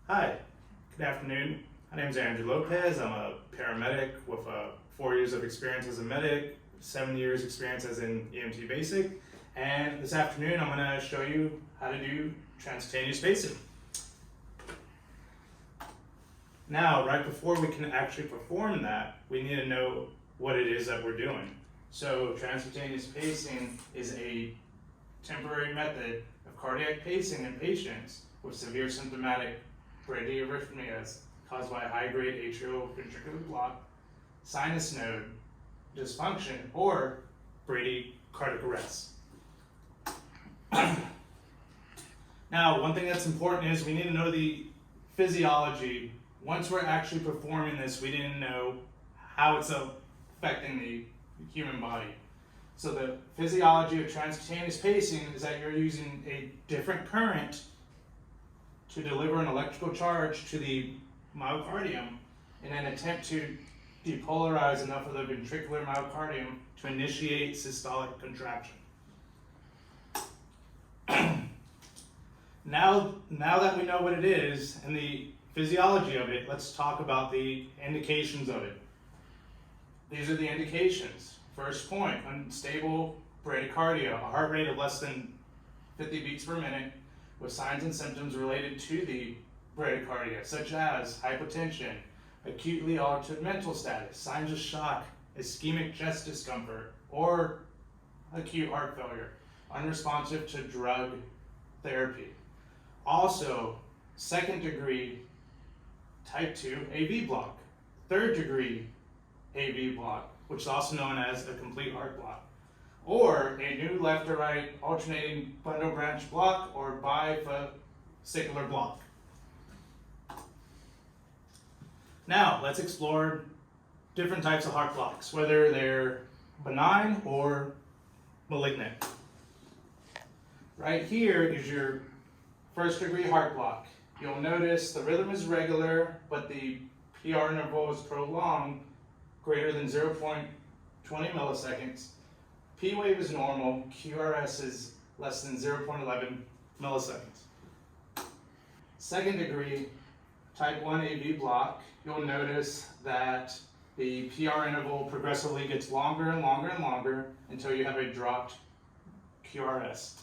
Hi, good afternoon. My name is Andrew Lopez. I'm a paramedic with 4 years of experience as a medic, 7 years experience as an EMT basic, and this afternoon I'm going to show you how to do transcutaneous pacing. Now, right before we can actually perform that, we need to know what it is that we're doing. So transcutaneous pacing is a temporary method of cardiac pacing in patients with severe symptomatic bradyarrhythmias caused by high-grade atrioventricular block, sinus node dysfunction, or bradycardic arrest. Now, one thing that's important is we need to know the physiology. Once we're actually performing this, we didn't know how it's affecting the human body. So the physiology of transcutaneous pacing is that you're using a different current to deliver an electrical charge to the myocardium in an attempt to depolarize enough of the ventricular myocardium to initiate systolic contraction. Now that we know what it is and the physiology of it, let's talk about the indications of it. These are the indications. First point, unstable bradycardia, a heart rate of less than 50 beats per minute with signs and symptoms related to the bradycardia, such as hypotension, acutely altered mental status, signs of shock, ischemic chest discomfort, or acute heart failure, unresponsive to drug therapy. Also, second degree type 2 AV block, third degree AV block, which is also known as a complete heart block, or a new left or right alternating bundle branch block or bifascicular block. Now, let's explore different types of heart blocks, whether they're benign or malignant. Right here is your first degree heart block. You'll notice the rhythm is regular, but the PR interval is prolonged, greater than 0.20 milliseconds. P wave is normal, QRS is less than 0.11 milliseconds. Second degree type 1 AV block, you'll notice that the PR interval progressively gets longer and longer and longer until you have a dropped QRS.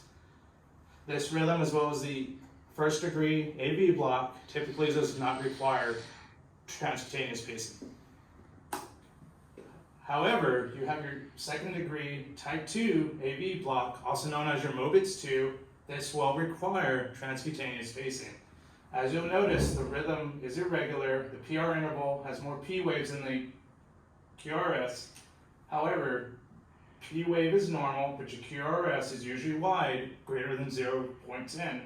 This rhythm, as well as the first degree AV block, typically does not require transcutaneous pacing. However, you have your second degree type 2 AV block, also known as your MOBITS 2. This will require transcutaneous pacing. As you'll notice, the rhythm is irregular, the PR interval has more P waves than the QRS. However, P wave is normal, but your QRS is usually wide, greater than 0.10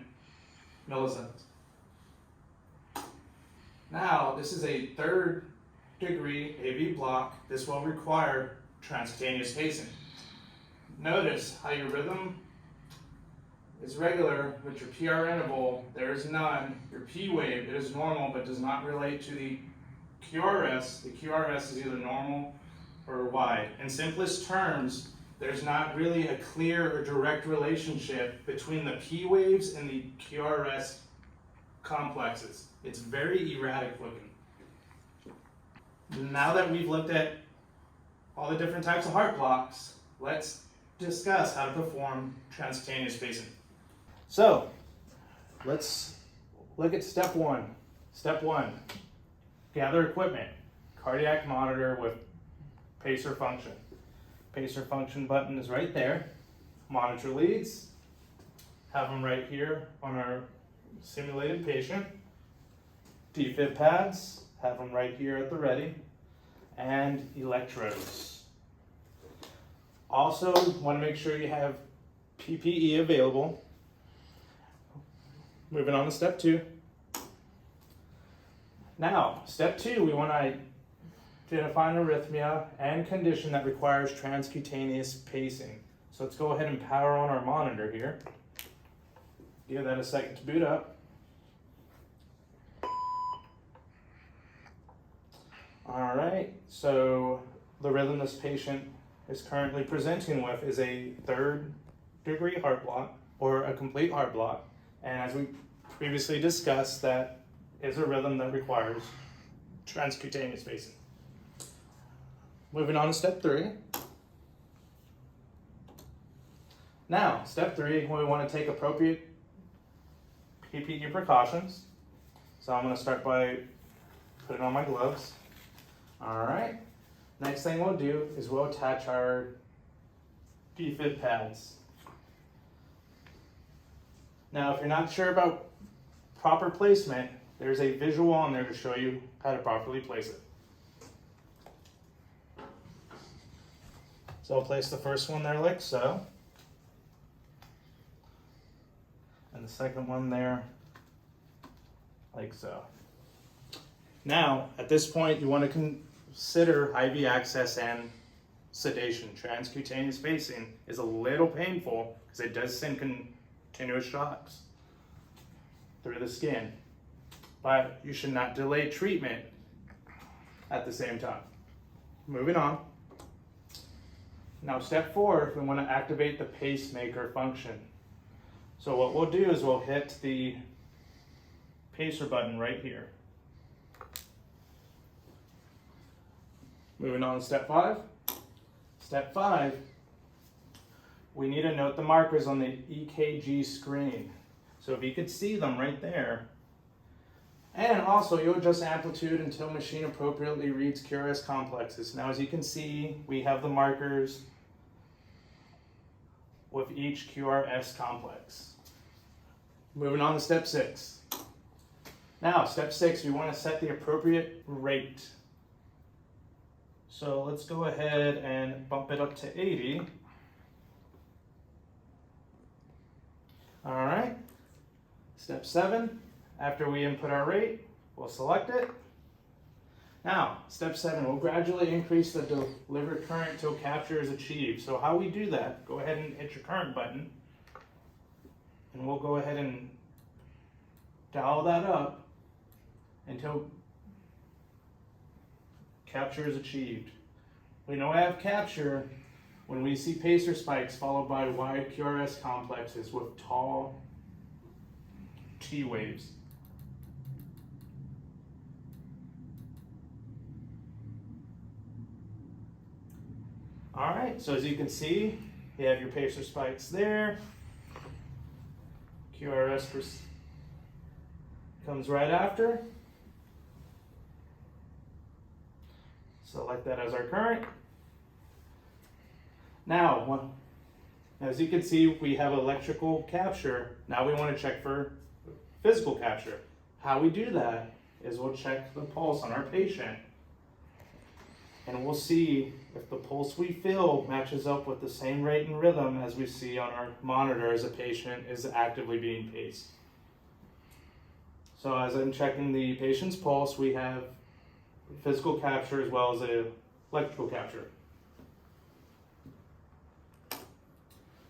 milliseconds. Now, this is a third degree AV block. This will require transcutaneous pacing. Notice how your rhythm is regular, but your PR interval, there is none. Your P wave, it is normal, but does not relate to the QRS. The QRS is either normal or wide. In simplest terms, there's not really a clear or direct relationship between the P waves and the QRS complexes. It's very erratic looking. Now that we've looked at all the different types of heart blocks, let's discuss how to perform transcutaneous pacing. So, let's look at step one. Step one, gather equipment, cardiac monitor with pacer function. Pacer function button is right there. Monitor leads, have them right here on our simulated patient. Defib pads, have them right here at the ready, and electrodes. Also, want to make sure you have PPE available. Moving on to step two. Now, step two, we want to identify an arrhythmia and condition that requires transcutaneous pacing. So let's go ahead and power on our monitor here. Give that a second to boot up. All right, so the rhythm this patient is currently presenting with is a third degree heart block or a complete heart block. And as we previously discussed, that is a rhythm that requires transcutaneous spacing. Moving on to step 3. Now, step 3, we want to take appropriate PPE precautions. So I'm going to start by putting on my gloves. All right. Next thing we'll do is we'll attach our defib pads. Now, if you're not sure about proper placement, there's a visual on there to show you how to properly place it. So I'll place the first one there like so. And the second one there like so. Now, at this point, you want to consider IV access and sedation. Transcutaneous spacing is a little painful because it does send continuous shocks through the skin, but you should not delay treatment at the same time. Moving on. Now, step 4, we want to activate the pacemaker function. So what we'll do is we'll hit the pacer button right here. Moving on to step 5. Step 5, we need to note the markers on the EKG screen. So if you could see them right there. And also you'll adjust amplitude until machine appropriately reads QRS complexes. Now as you can see, we have the markers with each QRS complex. Moving on to step 6. Now, step 6, we want to set the appropriate rate. So let's go ahead and bump it up to 80. All right. Step 7, after we input our rate, we'll select it. Now, step 7, we'll gradually increase the delivered current till capture is achieved. So how we do that, go ahead and hit your current button, and we'll go ahead and dial that up until capture is achieved. We know I have capture when we see pacer spikes followed by wide QRS complexes with tall T waves. All right, so as you can see, you have your pacer spikes there. QRS comes right after. Select that as our current. Now, as you can see, we have electrical capture. Now we want to check for physical capture. How we do that is we'll check the pulse on our patient, and we'll see if the pulse we feel matches up with the same rate and rhythm as we see on our monitor as a patient is actively being paced. So as I'm checking the patient's pulse, we have physical capture as well as electrical capture.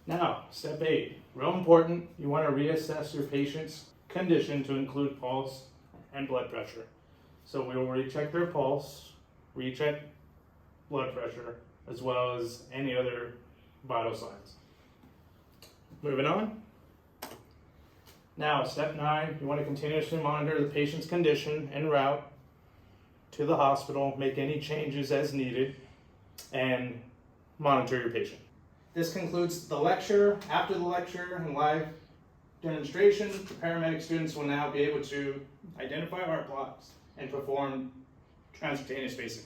Now, step 8, real important, you want to reassess your patient's condition to include pulse and blood pressure. So we will recheck their pulse, recheck blood pressure, as well as any other vital signs. Moving on. Now, step 9, you want to continuously monitor the patient's condition en route to the hospital, make any changes as needed, and monitor your patient. This concludes the lecture. After the lecture and live demonstration, the paramedic students will now be able to identify heart blocks and perform transcutaneous spacing.